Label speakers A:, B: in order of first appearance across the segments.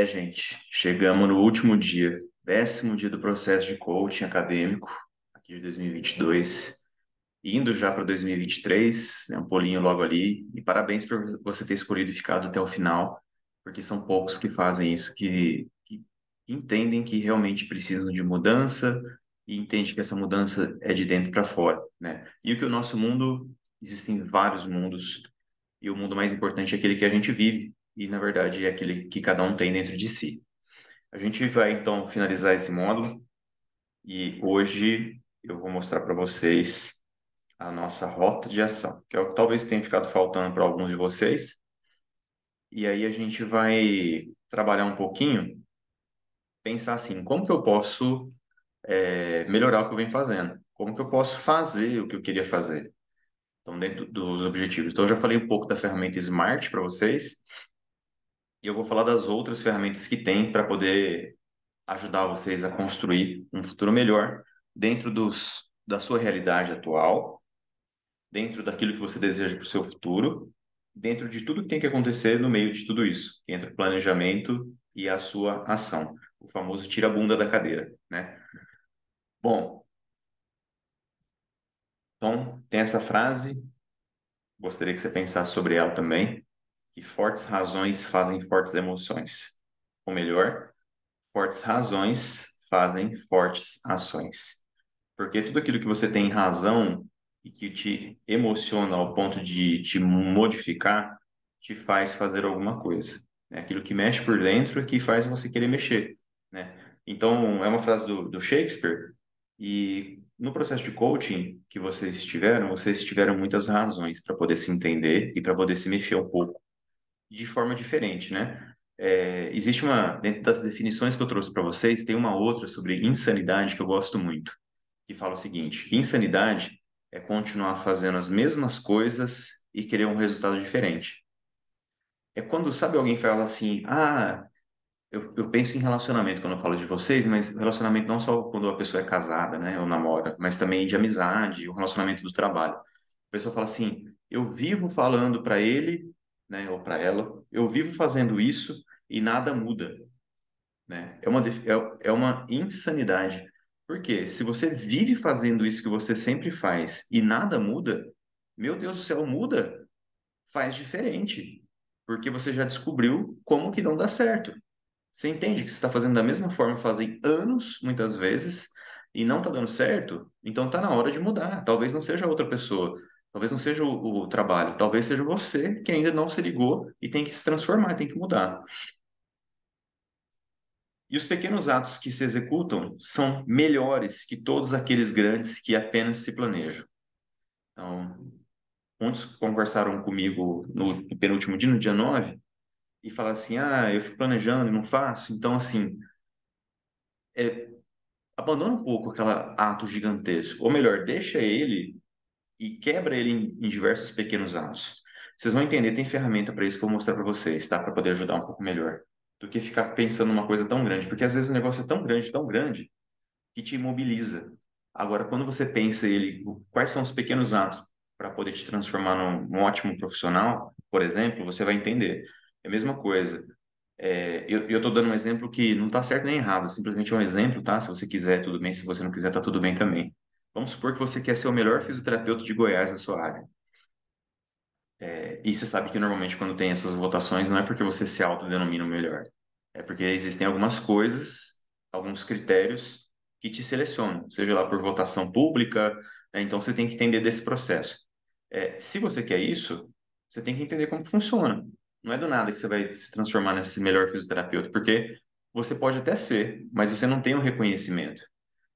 A: Gente, chegamos no último dia, 10º dia do processo de coaching acadêmico, aqui de 2022, indo já para 2023, né, um pulinho logo ali, e parabéns por você ter escolhido e ficado até o final, porque são poucos que fazem isso, que entendem que realmente precisam de mudança e entendem que essa mudança é de dentro para fora, né? E o que o nosso mundo, existem vários mundos, e o mundo mais importante é aquele que a gente vive, e na verdade é aquele que cada um tem dentro de si. A gente vai então finalizar esse módulo e hoje eu vou mostrar para vocês a nossa rota de ação, que é o que talvez tenha ficado faltando para alguns de vocês. E aí a gente vai trabalhar um pouquinho, pensar assim, como que eu posso melhorar o que eu venho fazendo? Como que eu posso fazer o que eu queria fazer? Então, dentro dos objetivos. Então, eu já falei um pouco da ferramenta Smart para vocês, e eu vou falar das outras ferramentas que tem para poder ajudar vocês a construir um futuro melhor dentro da sua realidade atual, dentro daquilo que você deseja para o seu futuro, dentro de tudo que tem que acontecer no meio de tudo isso, entre o planejamento e a sua ação, o famoso tira a bunda da cadeira, né? Bom, então tem essa frase, gostaria que você pensasse sobre ela também, que fortes razões fazem fortes emoções. Ou melhor, fortes razões fazem fortes ações. Porque tudo aquilo que você tem razão e que te emociona ao ponto de te modificar, te faz fazer alguma coisa. É aquilo que mexe por dentro é que faz você querer mexer, né? Então, é uma frase do Shakespeare, e no processo de coaching que vocês tiveram muitas razões para poder se entender e para poder se mexer um pouco de forma diferente, né? Existe dentro das definições que eu trouxe para vocês, tem uma outra sobre insanidade que eu gosto muito, que fala o seguinte, que insanidade é continuar fazendo as mesmas coisas e querer um resultado diferente. É quando, sabe, alguém fala assim, eu penso em relacionamento quando eu falo de vocês, mas relacionamento não só quando a pessoa é casada, né, ou namora, mas também de amizade, o relacionamento do trabalho. A pessoa fala assim, eu vivo falando para ele, né, ou para ela, eu vivo fazendo isso e nada muda, né? É uma insanidade. Porque se você vive fazendo isso que você sempre faz e nada muda, meu Deus do céu, muda, faz diferente. Porque você já descobriu como que não dá certo. Você entende que você está fazendo da mesma forma fazem anos, muitas vezes, e não está dando certo? Então está na hora de mudar. Talvez não seja outra pessoa, talvez não seja o trabalho, talvez seja você que ainda não se ligou e tem que se transformar, tem que mudar. E os pequenos atos que se executam são melhores que todos aqueles grandes que apenas se planejam. Então, muitos conversaram comigo no penúltimo dia, no dia 9, e falaram assim: eu fico planejando e não faço. Então, assim, é, abandona um pouco aquele ato gigantesco. Ou melhor, deixa ele e quebra ele em diversos pequenos atos. Vocês vão entender, tem ferramenta para isso que eu vou mostrar para vocês, tá? Para poder ajudar um pouco melhor. Do que ficar pensando numa coisa tão grande. Porque às vezes o negócio é tão grande que te imobiliza. Agora, quando você pensa ele, quais são os pequenos atos para poder te transformar num ótimo profissional, por exemplo, você vai entender. É a mesma coisa. Eu estou dando um exemplo que não está certo nem errado, simplesmente é um exemplo, tá? Se você quiser, tudo bem. Se você não quiser, tá tudo bem também. Vamos supor que você quer ser o melhor fisioterapeuta de Goiás da sua área. E você sabe que normalmente quando tem essas votações não é porque você se autodenomina o melhor. É porque existem algumas coisas, alguns critérios que te selecionam, seja lá por votação pública, né? Então você tem que entender desse processo. Se você quer isso, você tem que entender como funciona. Não é do nada que você vai se transformar nesse melhor fisioterapeuta, porque você pode até ser, mas você não tem o reconhecimento.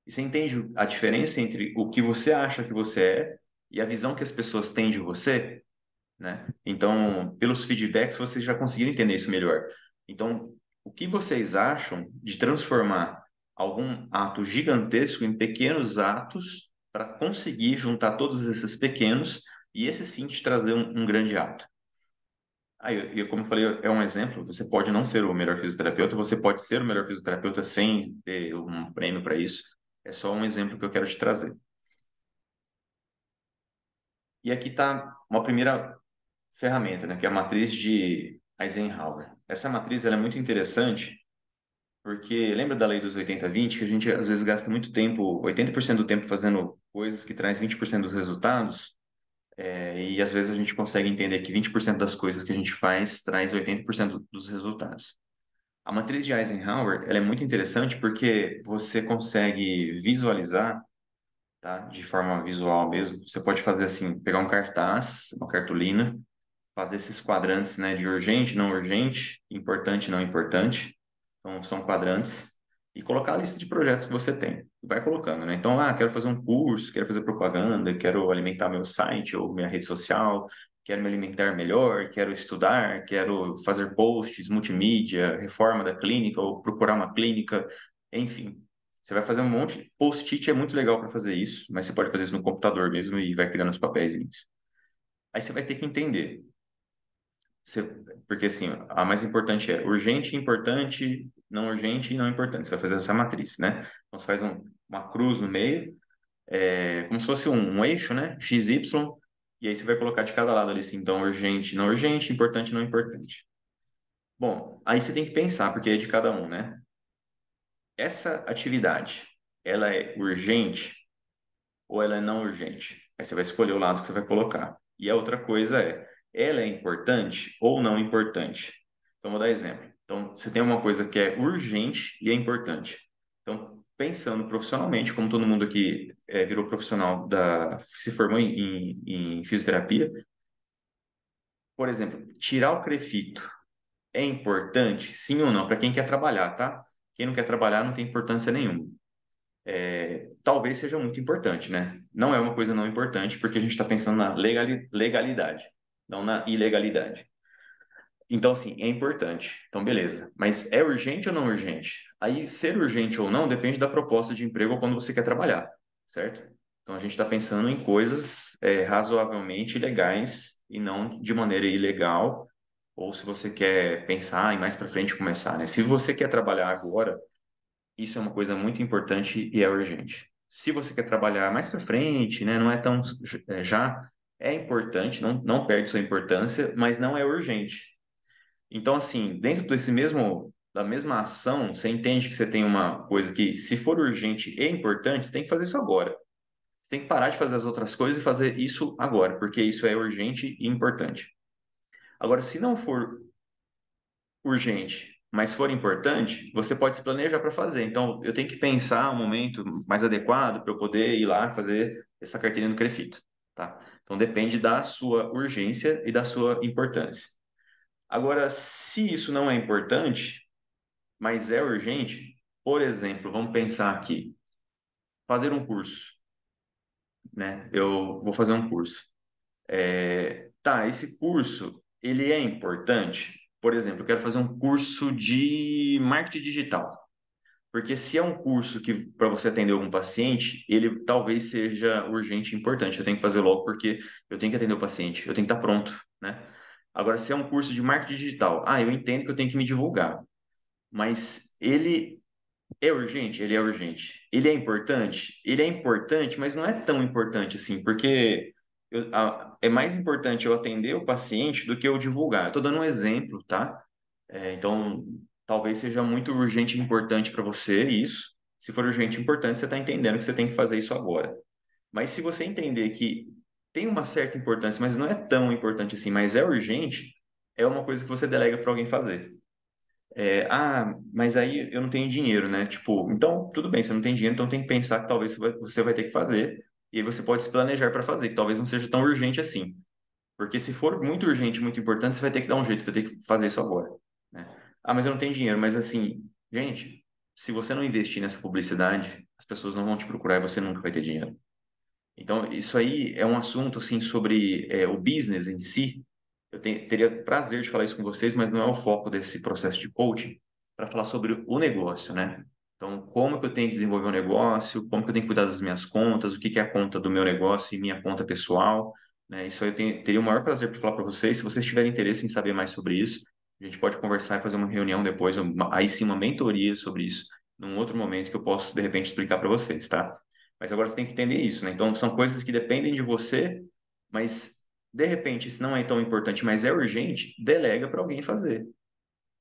A: E você entende a diferença entre o que você acha que você é e a visão que as pessoas têm de você? Né? Então, pelos feedbacks, vocês já conseguiram entender isso melhor. Então, o que vocês acham de transformar algum ato gigantesco em pequenos atos para conseguir juntar todos esses pequenos e esse sim te trazer um grande ato? Como eu falei, é um exemplo. Você pode não ser o melhor fisioterapeuta, você pode ser o melhor fisioterapeuta sem ter um prêmio para isso. É só um exemplo que eu quero te trazer. E aqui está uma primeira ferramenta, né, que é a matriz de Eisenhower. Essa matriz ela é muito interessante porque lembra da lei dos 80-20, que a gente às vezes gasta muito tempo, 80% do tempo fazendo coisas que traz 20% dos resultados, e às vezes a gente consegue entender que 20% das coisas que a gente faz traz 80% dos resultados. A matriz de Eisenhower, ela é muito interessante porque você consegue visualizar, tá, de forma visual mesmo. Você pode fazer assim, pegar um cartaz, uma cartolina, fazer esses quadrantes, né, de urgente, não urgente, importante, não importante. Então, são quadrantes. E colocar a lista de projetos que você tem. Vai colocando, né? Então, quero fazer um curso, quero fazer propaganda, quero alimentar meu site ou minha rede social, quero me alimentar melhor, quero estudar, quero fazer posts, multimídia, reforma da clínica ou procurar uma clínica, enfim. Você vai fazer um monte. Post-it é muito legal para fazer isso, mas você pode fazer isso no computador mesmo e vai criando os papéis. Aí você vai ter que entender. Porque assim, a mais importante é urgente, importante, não urgente e não importante. Você vai fazer essa matriz, né? Então você faz uma cruz no meio, como se fosse um eixo, né? X, Y, e aí você vai colocar de cada lado ali, assim, então urgente, não urgente, importante, não importante. Bom, aí você tem que pensar, porque é de cada um, né? Essa atividade, ela é urgente ou ela é não urgente? Aí você vai escolher o lado que você vai colocar. E a outra coisa ela é importante ou não importante? Então, vou dar exemplo. Então, você tem uma coisa que é urgente e é importante. Então, pensando profissionalmente, como todo mundo aqui virou profissional se formou em fisioterapia, por exemplo, tirar o crefito é importante, sim ou não, para quem quer trabalhar, tá? Quem não quer trabalhar não tem importância nenhuma. Talvez seja muito importante, né? Não é uma coisa não importante, porque a gente está pensando na legalidade, não na ilegalidade. Então, assim, é importante. Então, beleza. Mas é urgente ou não urgente? Aí, ser urgente ou não depende da proposta de emprego ou quando você quer trabalhar, certo? Então, a gente está pensando em coisas razoavelmente legais e não de maneira ilegal, ou se você quer pensar e mais para frente começar, né? Se você quer trabalhar agora, isso é uma coisa muito importante e é urgente. Se você quer trabalhar mais para frente, né, não é tão já, é importante, não perde sua importância, mas não é urgente. Então, assim, dentro da mesma ação, você entende que você tem uma coisa que, se for urgente e importante, você tem que fazer isso agora. Você tem que parar de fazer as outras coisas e fazer isso agora, porque isso é urgente e importante. Agora, se não for urgente, mas for importante, você pode se planejar para fazer. Então, eu tenho que pensar um momento mais adequado para eu poder ir lá fazer essa carteirinha no Crefito, tá? Então, depende da sua urgência e da sua importância. Agora, se isso não é importante, mas é urgente, por exemplo, vamos pensar aqui, fazer um curso, né? Eu vou fazer um curso. Tá, esse curso, ele é importante? Por exemplo, eu quero fazer um curso de marketing digital. Porque se é um curso que para você atender algum paciente, ele talvez seja urgente e importante. Eu tenho que fazer logo porque eu tenho que atender o paciente, eu tenho que estar pronto, né? Agora, se é um curso de marketing digital, eu entendo que eu tenho que me divulgar, mas ele é urgente? Ele é urgente. Ele é importante? Ele é importante, mas não é tão importante assim, porque é mais importante eu atender o paciente do que eu divulgar. Eu estou dando um exemplo, tá? Então, talvez seja muito urgente e importante para você isso. Se for urgente e importante, você está entendendo que você tem que fazer isso agora. Mas se você entender que tem uma certa importância, mas não é tão importante assim, mas é urgente, é uma coisa que você delega para alguém fazer. Mas aí eu não tenho dinheiro, né? Tipo, então, tudo bem, você não tem dinheiro, então tem que pensar que talvez você vai ter que fazer. E aí você pode se planejar para fazer, que talvez não seja tão urgente assim. Porque se for muito urgente, muito importante, você vai ter que dar um jeito, vai ter que fazer isso agora, né? Mas eu não tenho dinheiro. Mas assim, gente, se você não investir nessa publicidade, as pessoas não vão te procurar e você nunca vai ter dinheiro. Então, isso aí é um assunto assim sobre o business em si. Teria prazer de falar isso com vocês, mas não é o foco desse processo de coaching para falar sobre o negócio, né? Então, como que eu tenho que desenvolver um negócio, como que eu tenho que cuidar das minhas contas, o que que é a conta do meu negócio e minha conta pessoal, né? Isso aí teria o maior prazer para falar para vocês. Se vocês tiverem interesse em saber mais sobre isso, a gente pode conversar e fazer uma reunião depois, aí sim uma mentoria sobre isso, num outro momento que eu posso, de repente, explicar para vocês, tá? Mas agora você tem que entender isso, né? Então, são coisas que dependem de você, mas De repente, isso não é tão importante, mas é urgente, delega para alguém fazer,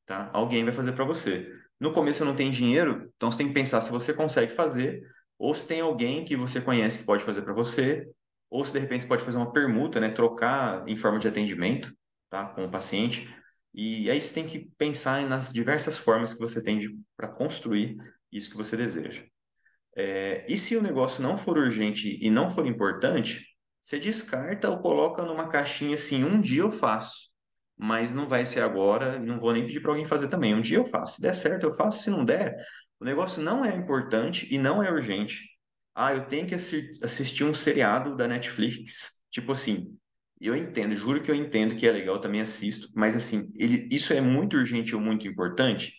A: tá? Alguém vai fazer para você. No começo não tem dinheiro, então você tem que pensar se você consegue fazer, ou se tem alguém que você conhece que pode fazer para você, ou se de repente você pode fazer uma permuta, né? Trocar em forma de atendimento, tá? Com o paciente. E aí você tem que pensar nas diversas formas que você tem para construir isso que você deseja. E se o negócio não for urgente e não for importante, você descarta ou coloca numa caixinha assim, um dia eu faço, mas não vai ser agora, não vou nem pedir para alguém fazer também. Um dia eu faço. Se der certo, eu faço. Se não der, o negócio não é importante e não é urgente. Ah, eu tenho que assistir um seriado da Netflix. Tipo assim, eu entendo, juro que eu entendo que é legal, eu também assisto, mas assim, isso é muito urgente ou muito importante?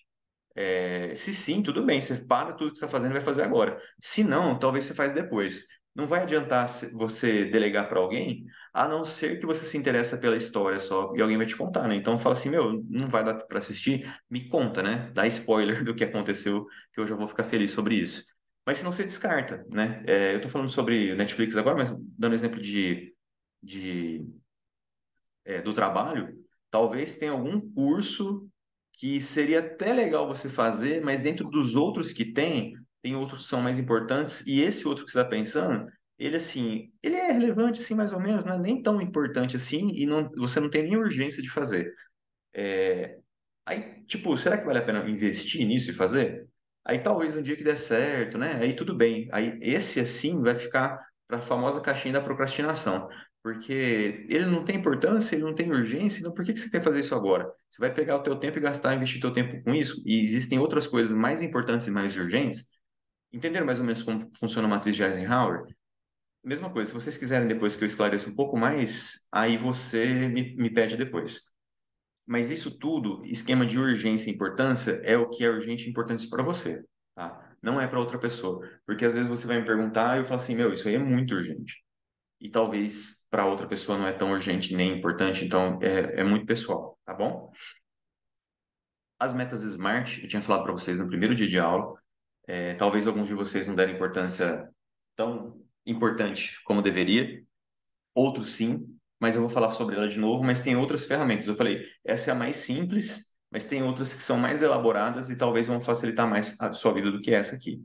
A: Se sim, tudo bem, você para tudo que você está fazendo e vai fazer agora. Se não, talvez você faz depois. Não vai adiantar você delegar para alguém, a não ser que você se interessa pela história só e alguém vai te contar, né? Então fala assim, meu, não vai dar para assistir, me conta, né? Dá spoiler do que aconteceu, que eu já vou ficar feliz sobre isso. Mas se não, você descarta, né? Eu tô falando sobre Netflix agora, mas dando exemplo de do trabalho, talvez tenha algum curso que seria até legal você fazer, mas dentro dos outros que tem outros que são mais importantes, e esse outro que você está pensando, ele assim, ele é relevante assim mais ou menos, não é nem tão importante assim, e não, você não tem nem urgência de fazer. Aí, tipo, será que vale a pena investir nisso e fazer? Aí talvez um dia que der certo, né? Aí tudo bem. Aí esse assim vai ficar para a famosa caixinha da procrastinação, porque ele não tem importância, ele não tem urgência, então por que que você quer fazer isso agora? Você vai pegar o teu tempo e gastar, investir teu tempo com isso, e existem outras coisas mais importantes e mais urgentes. Entenderam mais ou menos como funciona a matriz de Eisenhower? Mesma coisa, se vocês quiserem depois que eu esclareça um pouco mais, aí você me pede depois. Mas isso tudo, esquema de urgência e importância, é o que é urgente e importante para você, tá? Não é para outra pessoa. Porque às vezes você vai me perguntar e eu falo assim, meu, isso aí é muito urgente. E talvez para outra pessoa não é tão urgente nem importante, então é muito pessoal, tá bom? As metas SMART, eu tinha falado para vocês no primeiro dia de aula, talvez alguns de vocês não deram importância tão importante como deveria, outros sim, mas eu vou falar sobre ela de novo, mas tem outras ferramentas. Eu falei, essa é a mais simples, mas tem outras que são mais elaboradas e talvez vão facilitar mais a sua vida do que essa aqui.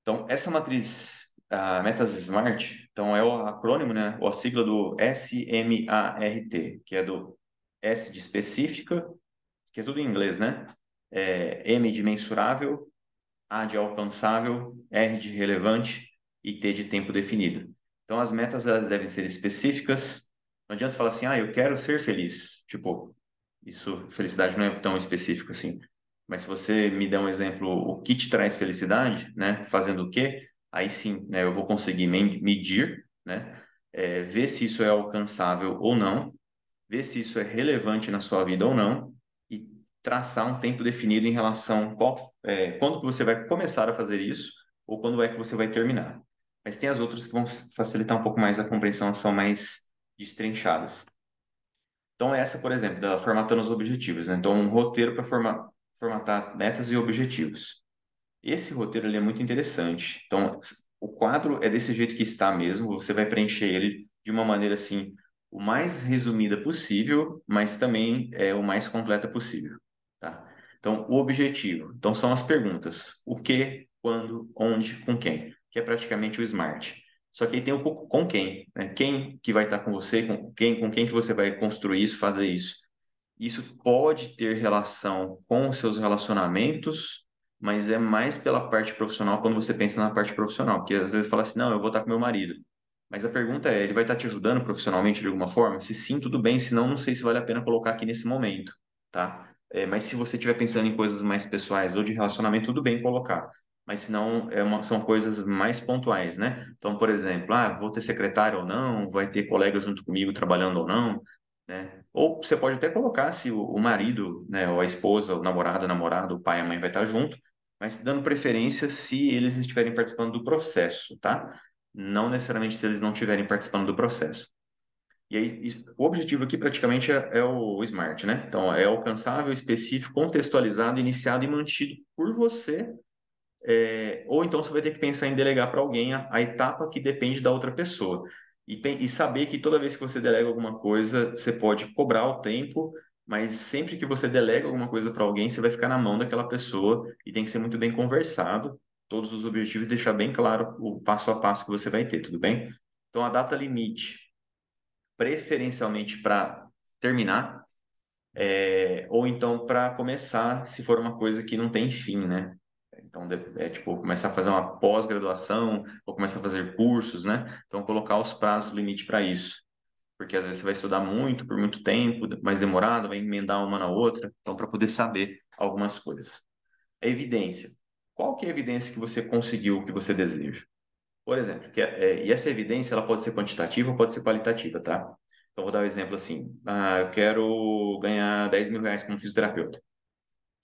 A: Então, essa matriz, a Metas Smart, então é o acrônimo, né, ou a sigla do SMART, que é do S de específica, que é tudo em inglês, né? M de mensurável, A de alcançável, R de relevante e T de tempo definido. Então, as metas elas devem ser específicas. Não adianta falar assim, eu quero ser feliz. Tipo, isso, felicidade não é tão específico assim. Mas se você me der um exemplo, o que te traz felicidade, né? Fazendo o quê? Aí sim, né, eu vou conseguir medir, né? Ver se isso é alcançável ou não, ver se isso é relevante na sua vida ou não e traçar um tempo definido em relação quando que você vai começar a fazer isso ou quando é que você vai terminar. Mas tem as outras que vão facilitar um pouco mais a compreensão, são mais destrinchadas. Então, essa, por exemplo, da formatando os objetivos, né? Então, um roteiro para formatar metas e objetivos. Esse roteiro ele é muito interessante. Então, o quadro é desse jeito que está mesmo, você vai preencher ele de uma maneira assim, o mais resumida possível, mas também o mais completa possível, tá? Então, o objetivo. Então, são as perguntas: o que, quando, onde, com quem, que é praticamente o SMART. Só que aí tem o com quem, né? Quem que vai estar com você, com quem que você vai construir isso, fazer isso. Isso pode ter relação com os seus relacionamentos, mas é mais pela parte profissional quando você pensa na parte profissional, porque às vezes fala assim, não, eu vou estar com meu marido. Mas a pergunta é, ele vai estar te ajudando profissionalmente de alguma forma? Se sim, tudo bem, se não, não sei se vale a pena colocar aqui nesse momento, tá? Mas se você estiver pensando em coisas mais pessoais ou de relacionamento, tudo bem colocar. Mas se não, são coisas mais pontuais, né? Então, por exemplo, vou ter secretário ou não, vai ter colega junto comigo trabalhando ou não, né? Ou você pode até colocar se o marido, né, ou a esposa, o namorado, a namorada, o pai, a mãe vai estar junto, mas dando preferência se eles estiverem participando do processo, tá? Não necessariamente se eles não estiverem participando do processo. E aí, o objetivo aqui praticamente é o SMART, né? Então, é alcançável, específico, contextualizado, iniciado e mantido por você, ou então você vai ter que pensar em delegar para alguém a etapa que depende da outra pessoa. e saber que toda vez que você delega alguma coisa, você pode cobrar o tempo, mas sempre que você delega alguma coisa para alguém, você vai ficar na mão daquela pessoa e tem que ser muito bem conversado, todos os objetivos e deixar bem claro o passo a passo que você vai ter, tudo bem? Então, a data limite, preferencialmente para terminar, ou então para começar, se for uma coisa que não tem fim, né? Então, é tipo, começar a fazer uma pós-graduação ou começar a fazer cursos, né? Então, colocar os prazos limite para isso. Porque às vezes você vai estudar muito, por muito tempo, mais demorado, vai emendar uma na outra. Então, para poder saber algumas coisas. A evidência. Qual que é a evidência que você conseguiu o que você deseja? Por exemplo, e essa evidência ela pode ser quantitativa ou pode ser qualitativa, tá? Então, vou dar um exemplo assim. Ah, eu quero ganhar R$ 10.000 como fisioterapeuta.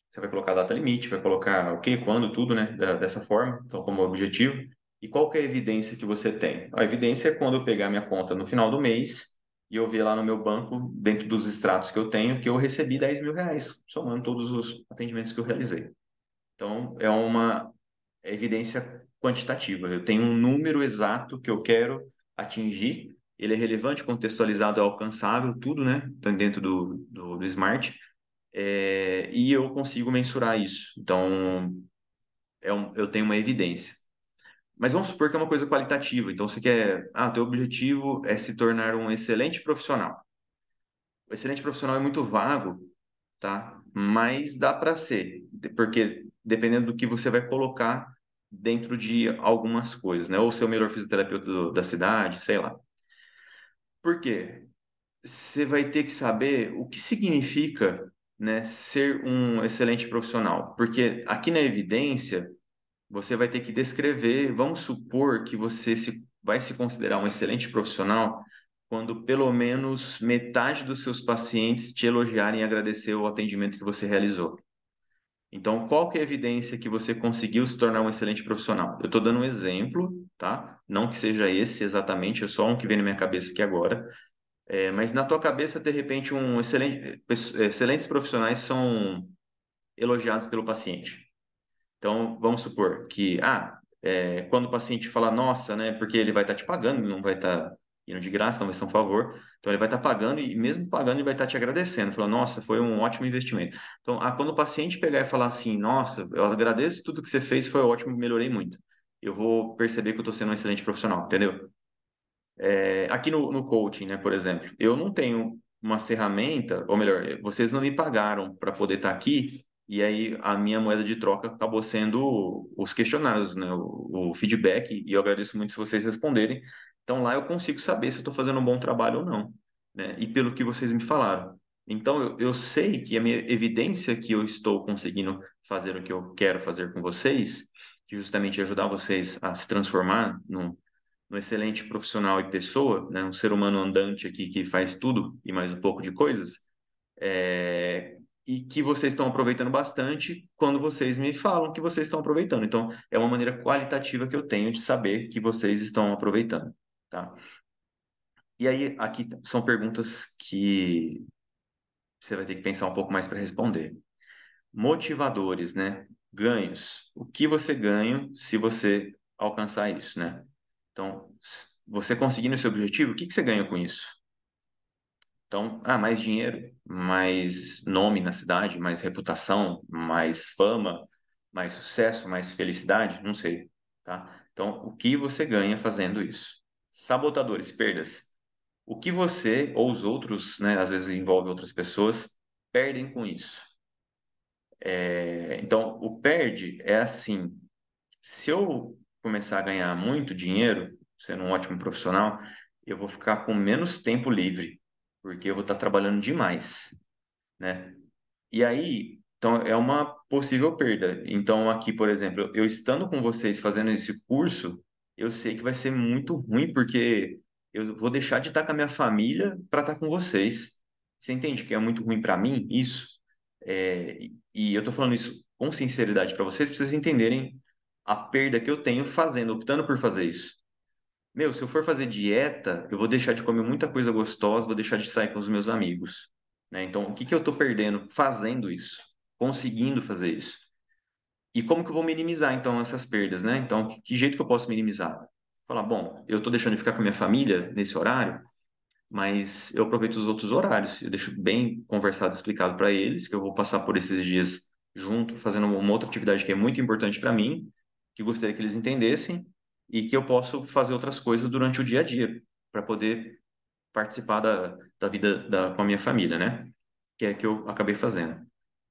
A: Você vai colocar a data limite, vai colocar o quê, quando, tudo, né? Dessa forma, então como objetivo. E qual que é a evidência que você tem? A evidência é quando eu pegar minha conta no final do mês e eu ver lá no meu banco, dentro dos extratos que eu tenho, que eu recebi R$ 10.000, somando todos os atendimentos que eu realizei. Então, é uma evidência quantitativa. Eu tenho um número exato que eu quero atingir, ele é relevante, contextualizado, é alcançável, tudo, né? Tá dentro do Smart, e eu consigo mensurar isso. Então, eu tenho uma evidência. Mas vamos supor que é uma coisa qualitativa. Então, você quer. Ah, teu objetivo é se tornar um excelente profissional. O excelente profissional é muito vago, tá? Mas dá para ser, porque dependendo do que você vai colocar dentro de algumas coisas, né? Ou ser o melhor fisioterapeuta da cidade, sei lá. Por quê? Você vai ter que saber o que significa, né, ser um excelente profissional. Porque aqui na evidência, você vai ter que descrever, vamos supor que vai se considerar um excelente profissional quando pelo menos metade dos seus pacientes te elogiarem e agradecer o atendimento que você realizou. Então, qual que é a evidência que você conseguiu se tornar um excelente profissional? Eu estou dando um exemplo, tá? Não que seja esse exatamente, é só um que vem na minha cabeça aqui agora. Mas na tua cabeça, de repente, excelentes profissionais são elogiados pelo paciente. Então, vamos supor que, quando o paciente fala, nossa, né, porque ele vai estar te pagando, não vai estar indo de graça, não vai ser um favor, então ele vai estar pagando e mesmo pagando ele vai estar te agradecendo, falando, nossa, foi um ótimo investimento. Então, quando o paciente pegar e falar assim, nossa, eu agradeço tudo que você fez, foi ótimo, melhorei muito. Eu vou perceber que eu estou sendo um excelente profissional, entendeu? Aqui no coaching, né, por exemplo, eu não tenho uma ferramenta, ou melhor, vocês não me pagaram para poder estar aqui, e aí a minha moeda de troca acabou sendo os questionários, né, o feedback, e eu agradeço muito se vocês responderem. Então lá eu consigo saber se eu estou fazendo um bom trabalho ou não, né, e pelo que vocês me falaram. Então eu sei que a minha evidência que eu estou conseguindo fazer o que eu quero fazer com vocês, que justamente é ajudar vocês a se transformar um excelente profissional e pessoa, né, um ser humano andante aqui que faz tudo e mais um pouco de coisas, e que vocês estão aproveitando bastante quando vocês me falam que vocês estão aproveitando. Então, é uma maneira qualitativa que eu tenho de saber que vocês estão aproveitando, tá? E aí, aqui são perguntas que você vai ter que pensar um pouco mais para responder. Motivadores, né? Ganhos. O que você ganha se você alcançar isso, né? Então, você conseguindo esse objetivo, o que que você ganha com isso? Então, mais dinheiro, mais nome na cidade, mais reputação, mais fama, mais sucesso, mais felicidade, não sei, tá? Então, o que você ganha fazendo isso? Sabotadores, perdas. O que você ou os outros, né, às vezes envolve outras pessoas, perdem com isso. Então, o perde é assim, se eu começar a ganhar muito dinheiro, sendo um ótimo profissional, eu vou ficar com menos tempo livre, porque eu vou estar trabalhando demais, né? E aí, então é uma possível perda. Então, aqui, por exemplo, eu estando com vocês fazendo esse curso, eu sei que vai ser muito ruim, porque eu vou deixar de estar com a minha família para estar com vocês. Você entende que é muito ruim para mim isso? E eu estou falando isso com sinceridade para vocês entenderem a perda que eu tenho fazendo, optando por fazer isso. Meu, se eu for fazer dieta, eu vou deixar de comer muita coisa gostosa, vou deixar de sair com os meus amigos, né? Então, o que que eu estou perdendo fazendo isso? Conseguindo fazer isso? E como que eu vou minimizar, então, essas perdas, né? Então, que jeito que eu posso minimizar? Falar, bom, eu estou deixando de ficar com a minha família nesse horário, mas eu aproveito os outros horários. Eu deixo bem conversado, explicado para eles que eu vou passar por esses dias junto, fazendo uma outra atividade que é muito importante para mim, que gostaria que eles entendessem, e que eu posso fazer outras coisas durante o dia a dia, para poder participar da vida com a minha família, né? Que é que eu acabei fazendo.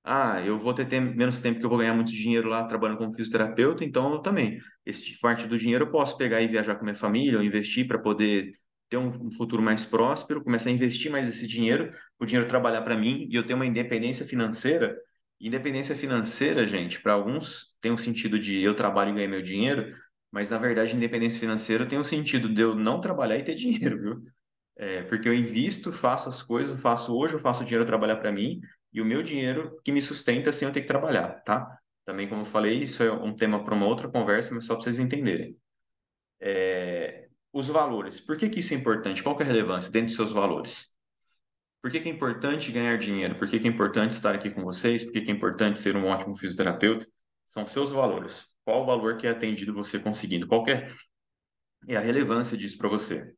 A: Ah, eu vou ter menos tempo que eu vou ganhar muito dinheiro lá trabalhando como fisioterapeuta, então eu também. Esse parte do dinheiro eu posso pegar e viajar com minha família, ou investir para poder ter um futuro mais próspero, começar a investir mais esse dinheiro, o dinheiro trabalhar para mim e eu ter uma independência financeira. Independência financeira, gente, para alguns tem um sentido de eu trabalho e ganho meu dinheiro, mas na verdade independência financeira tem o sentido de eu não trabalhar e ter dinheiro, viu? É, porque eu invisto, faço as coisas, faço hoje, eu faço o dinheiro trabalhar para mim e o meu dinheiro que me sustenta sem eu ter que trabalhar, tá? Também, como eu falei, isso é um tema para uma outra conversa, mas só para vocês entenderem. Os valores. Por que que isso é importante? Qual que é a relevância dentro dos seus valores? Por que que é importante ganhar dinheiro? Por que que é importante estar aqui com vocês? Por que que é importante ser um ótimo fisioterapeuta? São seus valores. Qual o valor que é atendido você conseguindo? Qual que é a relevância disso para você?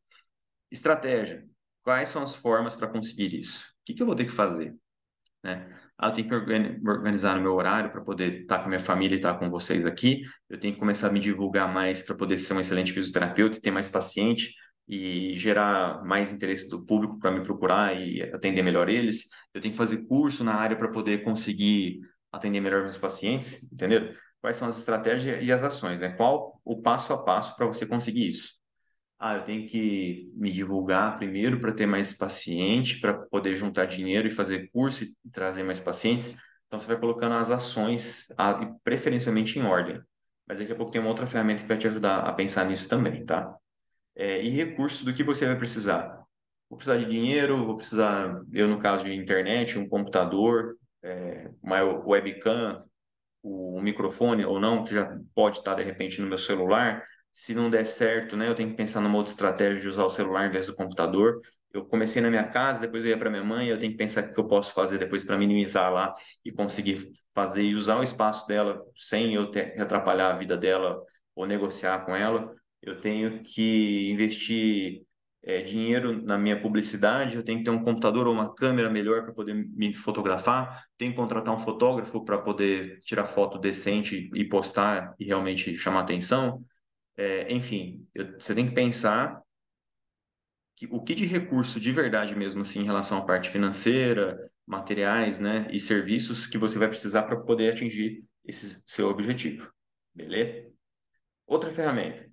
A: Estratégia. Quais são as formas para conseguir isso? O que que eu vou ter que fazer, né? Ah, eu tenho que me organizar no meu horário para poder estar com a minha família e estar com vocês aqui. Eu tenho que começar a me divulgar mais para poder ser um excelente fisioterapeuta e ter mais paciente e gerar mais interesse do público para me procurar e atender melhor eles. Eu tenho que fazer curso na área para poder conseguir atender melhor meus pacientes, entendeu? Quais são as estratégias e as ações, né? Qual o passo a passo para você conseguir isso? Ah, eu tenho que me divulgar primeiro para ter mais paciente, para poder juntar dinheiro e fazer curso e trazer mais pacientes. Então, você vai colocando as ações, preferencialmente em ordem. Mas daqui a pouco tem uma outra ferramenta que vai te ajudar a pensar nisso também, tá? E recursos do que você vai precisar. Vou precisar de dinheiro, vou precisar, eu no caso de internet, um computador, uma webcam, o microfone ou não, que já pode estar de repente no meu celular. Se não der certo, né, eu tenho que pensar numa outra estratégia de usar o celular em vez do computador. Eu comecei na minha casa, depois eu ia para minha mãe, eu tenho que pensar o que eu posso fazer depois para minimizar lá e conseguir fazer e usar o espaço dela sem eu ter que atrapalhar a vida dela ou negociar com ela. Eu tenho que investir dinheiro na minha publicidade, eu tenho que ter um computador ou uma câmera melhor para poder me fotografar, tenho que contratar um fotógrafo para poder tirar foto decente e postar e realmente chamar atenção. Enfim, você tem que pensar o que de recurso de verdade mesmo assim em relação à parte financeira, materiais, né, e serviços que você vai precisar para poder atingir esse seu objetivo. Beleza? Outra ferramenta,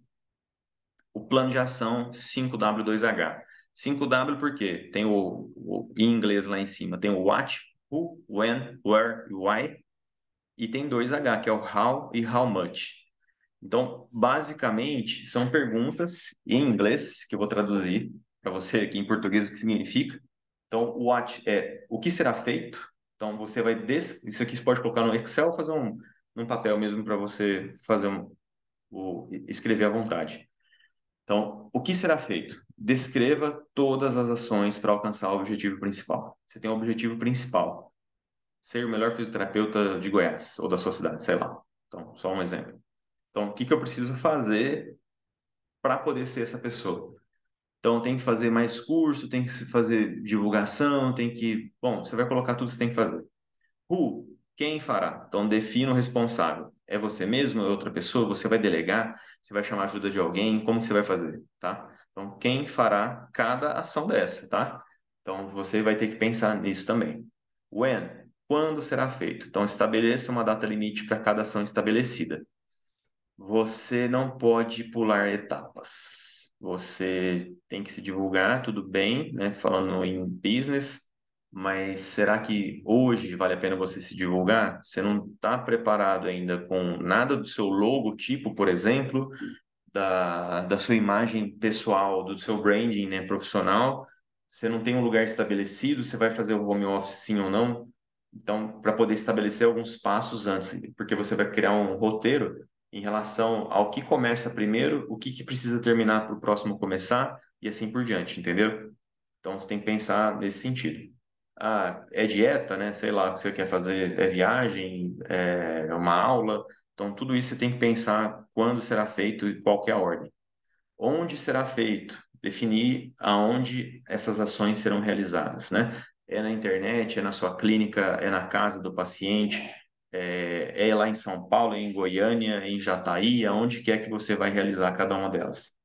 A: o plano de ação 5W2H. 5W porque tem em inglês lá em cima, tem o what, who, when, where e why, e tem 2H, que é o how e how much. Então, basicamente, são perguntas em inglês, que eu vou traduzir para você aqui em português o que significa. Então, o what é o que será feito. Então, você vai. Isso aqui você pode colocar no Excel, fazer num papel mesmo para você fazer escrever à vontade. Então, o que será feito? Descreva todas as ações para alcançar o objetivo principal. Você tem um objetivo principal, ser o melhor fisioterapeuta de Goiás ou da sua cidade, sei lá. Então, só um exemplo. Então, o que que eu preciso fazer para poder ser essa pessoa? Então, tem que fazer mais curso, tem que fazer divulgação, tem que. Bom, você vai colocar tudo que você tem que fazer. Who? Quem fará? Então, defina o responsável. É você mesmo? É outra pessoa? Você vai delegar? Você vai chamar a ajuda de alguém? Como que você vai fazer? Tá? Então, quem fará cada ação dessa, tá? Então, você vai ter que pensar nisso também. When? Quando será feito? Então, estabeleça uma data limite para cada ação estabelecida. Você não pode pular etapas. Você tem que se divulgar, tudo bem, né? Falando em business, mas será que hoje vale a pena você se divulgar? Você não está preparado ainda com nada do seu logotipo, por exemplo, da sua imagem pessoal, do seu branding, né, profissional. Você não tem um lugar estabelecido, você vai fazer o home office sim ou não. Então, para poder estabelecer alguns passos antes, porque você vai criar um roteiro em relação ao que começa primeiro, o que precisa terminar para o próximo começar e assim por diante, entendeu? Então, você tem que pensar nesse sentido. Ah, é dieta, né? Sei lá, o que você quer fazer é viagem, é uma aula. Então, tudo isso você tem que pensar quando será feito e qual que é a ordem. Onde será feito? Definir aonde essas ações serão realizadas, né? É na internet, é na sua clínica, é na casa do paciente, é lá em São Paulo, é em Goiânia, é em Jataí, aonde quer que você vai realizar cada uma delas.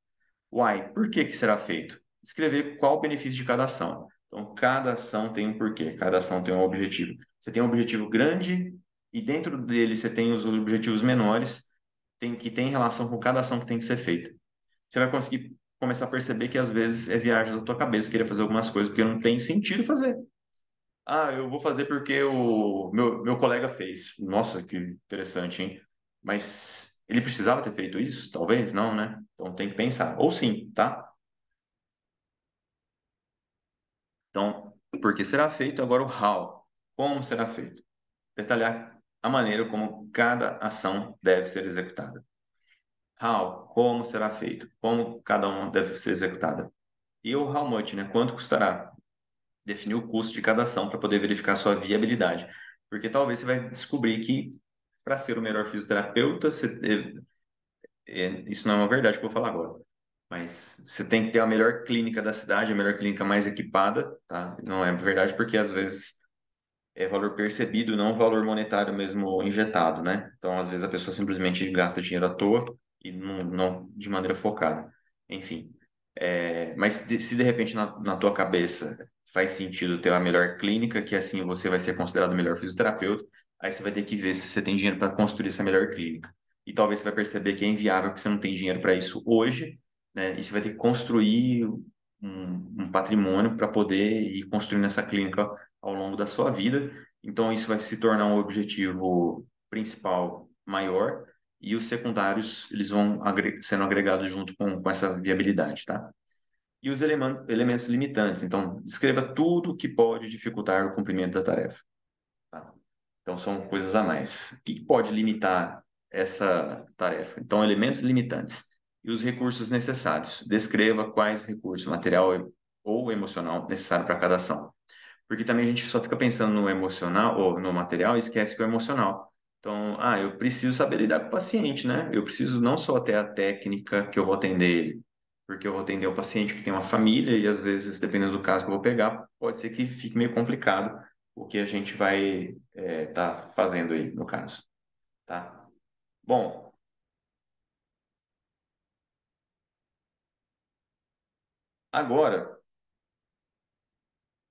A: Why? Por que que será feito? Escrever qual o benefício de cada ação. Então, cada ação tem um porquê, cada ação tem um objetivo. Você tem um objetivo grande e dentro dele você tem os objetivos menores, que tem relação com cada ação que tem que ser feita. Você vai conseguir começar a perceber que às vezes é viagem da tua cabeça querer fazer algumas coisas porque não tem sentido fazer. Ah, eu vou fazer porque o meu colega fez. Nossa, que interessante, hein? Mas ele precisava ter feito isso? Talvez não, né? Então tem que pensar. Ou sim, tá? Então, por que será feito? Agora o how. Como será feito? Detalhar a maneira como cada ação deve ser executada. How, como será feito? Como cada uma deve ser executada? E o how much, né? Quanto custará? Definir o custo de cada ação para poder verificar a sua viabilidade. Porque talvez você vai descobrir que para ser o melhor fisioterapeuta, isso não é uma verdade que eu vou falar agora. Mas você tem que ter a melhor clínica da cidade, a melhor clínica mais equipada, tá? Não é verdade porque às vezes é valor percebido, não valor monetário mesmo injetado, né? Então, às vezes a pessoa simplesmente gasta dinheiro à toa e não de maneira focada. Enfim, mas se de repente na tua cabeça faz sentido ter a melhor clínica, que assim você vai ser considerado o melhor fisioterapeuta, aí você vai ter que ver se você tem dinheiro para construir essa melhor clínica. E talvez você vai perceber que é inviável porque você não tem dinheiro para isso hoje, né? E você vai ter que construir um patrimônio para poder ir construindo essa clínica ao longo da sua vida. Então, isso vai se tornar um objetivo principal maior e os secundários eles vão sendo agregados junto com essa viabilidade, tá? E os elementos limitantes. Então, descreva tudo que pode dificultar o cumprimento da tarefa, tá? Então, são coisas a mais. O que pode limitar essa tarefa? Então, elementos limitantes. E os recursos necessários. Descreva quais recursos, material ou emocional necessário para cada ação. Porque também a gente só fica pensando no emocional ou no material e esquece que é o emocional. Então, eu preciso saber lidar com o paciente, né? Eu preciso não só ter a técnica que eu vou atender ele, porque eu vou atender o paciente que tem uma família e às vezes, dependendo do caso que eu vou pegar, pode ser que fique meio complicado o que a gente vai estar fazendo aí, no caso, tá? Bom, agora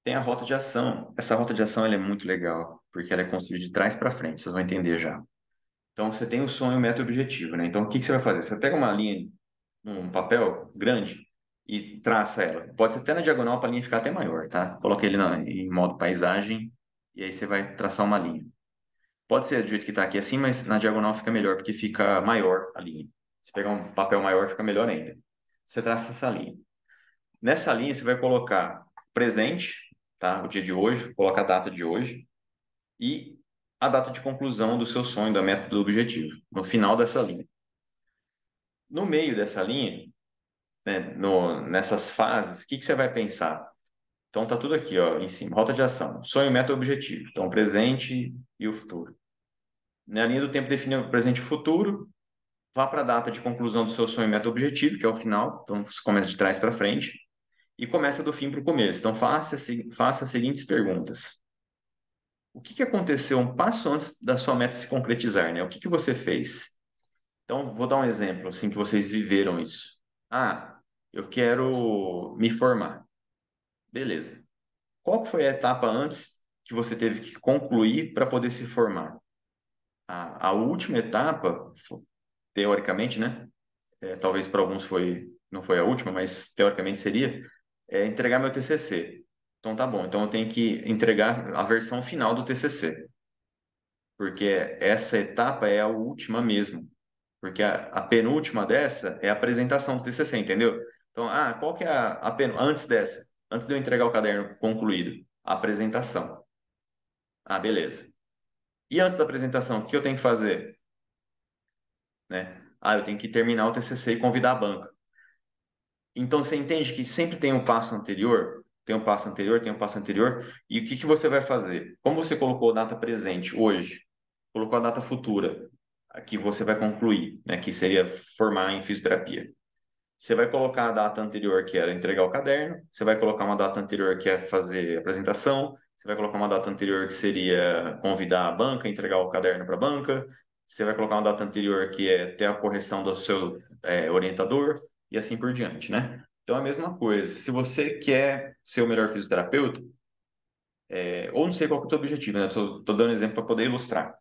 A: tem a rota de ação. Essa rota de ação ela é muito legal, porque ela é construída de trás para frente, vocês vão entender já. Então, você tem o sonho, meta e objetivo, né? Então, o que que você vai fazer? Você pega uma linha, um papel grande e traça ela. Pode ser até na diagonal para a linha ficar até maior, tá? Coloca ele em modo paisagem e aí você vai traçar uma linha. Pode ser do jeito que está aqui assim, mas na diagonal fica melhor porque fica maior a linha. Se pegar um papel maior, fica melhor ainda. Você traça essa linha. Nessa linha, você vai colocar presente, tá? O dia de hoje, coloca a data de hoje e a data de conclusão do seu sonho, da meta, do objetivo, no final dessa linha. No meio dessa linha, né, nessas fases, o que que você vai pensar? Então tá tudo aqui, ó, em cima, rota de ação, sonho, meta, objetivo. Então, presente e o futuro. Na linha do tempo define o presente e o futuro, vá para a data de conclusão do seu sonho, meta, objetivo, que é o final. Então, você começa de trás para frente e começa do fim para o começo. Então, faça as seguintes perguntas. O que que aconteceu um passo antes da sua meta se concretizar, né? O que que você fez? Então, vou dar um exemplo, assim, que vocês viveram isso. Ah, eu quero me formar. Beleza. Qual que foi a etapa antes que você teve que concluir para poder se formar? A última etapa, teoricamente, né? Talvez para alguns não foi a última, mas teoricamente seria, entregar meu TCC. Então, tá bom. Então, eu tenho que entregar a versão final do TCC, porque essa etapa é a última mesmo. Porque a penúltima dessa é a apresentação do TCC, entendeu? Então, qual que é antes dessa? Antes de eu entregar o caderno concluído, a apresentação. Beleza. E antes da apresentação, o que eu tenho que fazer? Né? Eu tenho que terminar o TCC e convidar a banca. Então, você entende que sempre tem um passo anterior, tem um passo anterior, tem um passo anterior, e o que que você vai fazer? Como você colocou a data presente hoje, colocou a data futura, a que você vai concluir, né, que seria formar em fisioterapia. Você vai colocar a data anterior, que era entregar o caderno, você vai colocar uma data anterior, que é fazer a apresentação, você vai colocar uma data anterior, que seria convidar a banca, entregar o caderno para a banca, você vai colocar uma data anterior, que é ter a correção do seu orientador, e assim por diante, né? Então, é a mesma coisa. Se você quer ser o melhor fisioterapeuta, ou não sei qual que é o teu objetivo, né? Estou dando exemplo para poder ilustrar.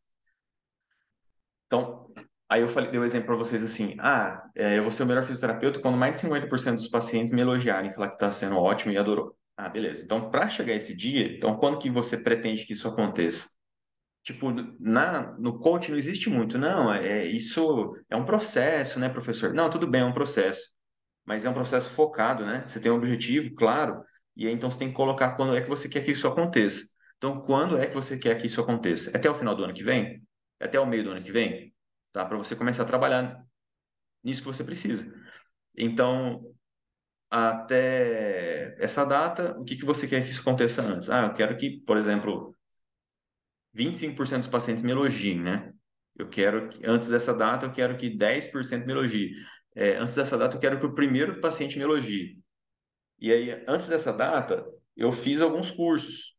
A: Então, aí eu falei, dei um exemplo para vocês assim: eu vou ser o melhor fisioterapeuta quando mais de 50% dos pacientes me elogiarem, falar que está sendo ótimo e adorou. Ah, beleza. Então, para chegar esse dia, então quando que você pretende que isso aconteça? Tipo, no coaching não existe muito, não, isso é um processo, né, professor? Não, tudo bem, é um processo, mas é um processo focado, né? Você tem um objetivo, claro, e aí então você tem que colocar quando é que você quer que isso aconteça. Então, quando é que você quer que isso aconteça? É até o final do ano que vem? É até o meio do ano que vem? Tá? Para você começar a trabalhar nisso que você precisa. Então, até essa data, o que que você quer que isso aconteça antes? Ah, eu quero que, por exemplo, 25% dos pacientes me elogiem, né? Eu quero que, antes dessa data, eu quero que 10% me elogie. Antes dessa data, eu quero que o primeiro paciente me elogie. E aí, antes dessa data, eu fiz alguns cursos.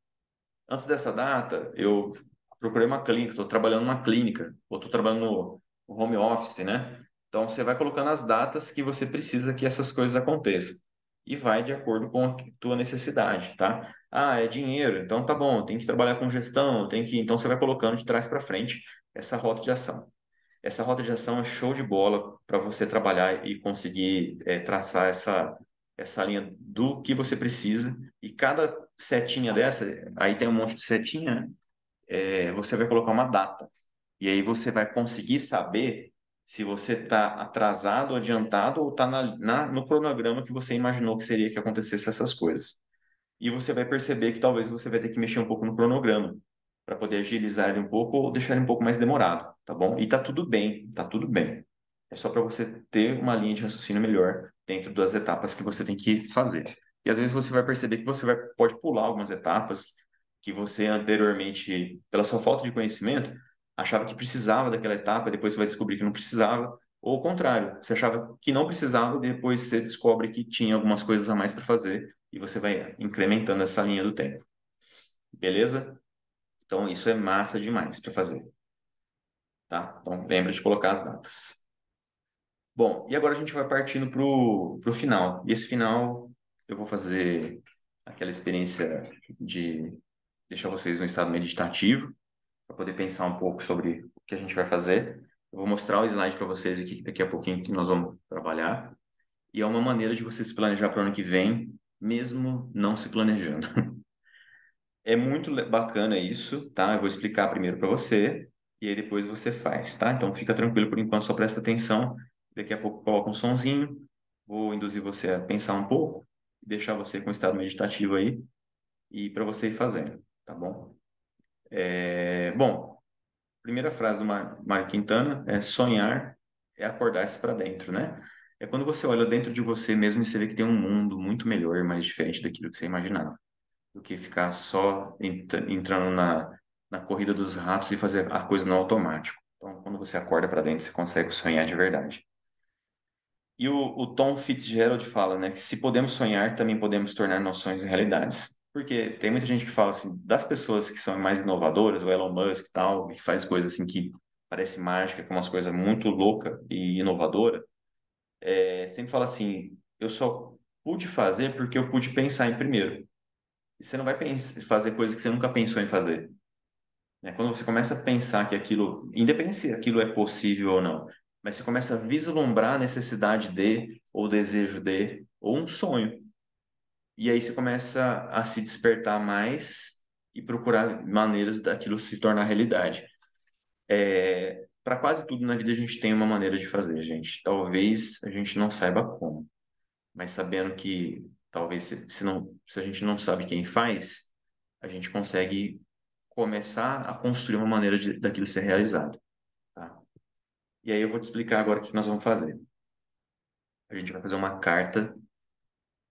A: Antes dessa data, eu procurei uma clínica, estou trabalhando numa clínica, ou estou trabalhando no home office, né? Então, você vai colocando as datas que você precisa que essas coisas aconteçam. E vai de acordo com a tua necessidade, tá? Ah, é dinheiro, então tá bom, tem que trabalhar com gestão, tem que... Então, você vai colocando de trás para frente essa rota de ação. Essa rota de ação é show de bola para você trabalhar e conseguir traçar essa linha do que você precisa. E cada setinha dessa, aí tem um monte de setinha, né? Você vai colocar uma data. E aí você vai conseguir saber se você está atrasado, adiantado ou está no cronograma que você imaginou que seria que acontecesse essas coisas. E você vai perceber que talvez você vai ter que mexer um pouco no cronograma para poder agilizar ele um pouco ou deixar ele um pouco mais demorado, tá bom? E tá tudo bem, tá tudo bem. É só para você ter uma linha de raciocínio melhor dentro das etapas que você tem que fazer. E às vezes você vai perceber que pode pular algumas etapas que você anteriormente, pela sua falta de conhecimento, achava que precisava daquela etapa, depois você vai descobrir que não precisava, ou o contrário, você achava que não precisava, e depois você descobre que tinha algumas coisas a mais para fazer e você vai incrementando essa linha do tempo. Beleza? Então, isso é massa demais para fazer, tá? Então, lembra de colocar as datas. Bom, e agora a gente vai partindo pro final. E esse final, eu vou fazer aquela experiência de deixar vocês no estado meditativo, para poder pensar um pouco sobre o que a gente vai fazer. Eu vou mostrar o slide para vocês aqui daqui a pouquinho que nós vamos trabalhar. E é uma maneira de você se planejar para o ano que vem, mesmo não se planejando. É muito bacana isso, tá? Eu vou explicar primeiro para você e aí depois você faz, tá? Então fica tranquilo por enquanto, só presta atenção. Daqui a pouco coloca um sonzinho, vou induzir você a pensar um pouco, deixar você com estado meditativo aí e para você ir fazendo, tá bom? Bom, primeira frase do Mário Quintana é sonhar é acordar-se para dentro, né? É quando você olha dentro de você mesmo e você vê que tem um mundo muito melhor e mais diferente daquilo que você imaginava, do que ficar só entrando na corrida dos ratos e fazer a coisa no automático. Então, quando você acorda para dentro, você consegue sonhar de verdade. E o Tom Fitzgerald fala, né, que se podemos sonhar, também podemos tornar nossos sonhos realidades. Porque tem muita gente que fala assim, das pessoas que são mais inovadoras, o Elon Musk e tal, que faz coisas assim que parece mágica, com umas coisas muito louca e inovadora, sempre fala assim, eu só pude fazer porque eu pude pensar em primeiro. E você não vai fazer coisas que você nunca pensou em fazer, né? Quando você começa a pensar que aquilo, independente se aquilo é possível ou não, mas você começa a vislumbrar a necessidade de, ou desejo de, ou um sonho. E aí você começa a se despertar mais e procurar maneiras daquilo se tornar realidade. Para quase tudo na vida a gente tem uma maneira de fazer, gente. Talvez a gente não saiba como, mas sabendo que talvez se a gente não sabe quem faz, a gente consegue começar a construir uma maneira daquilo ser realizado, tá? E aí eu vou te explicar agora o que nós vamos fazer. A gente vai fazer uma carta,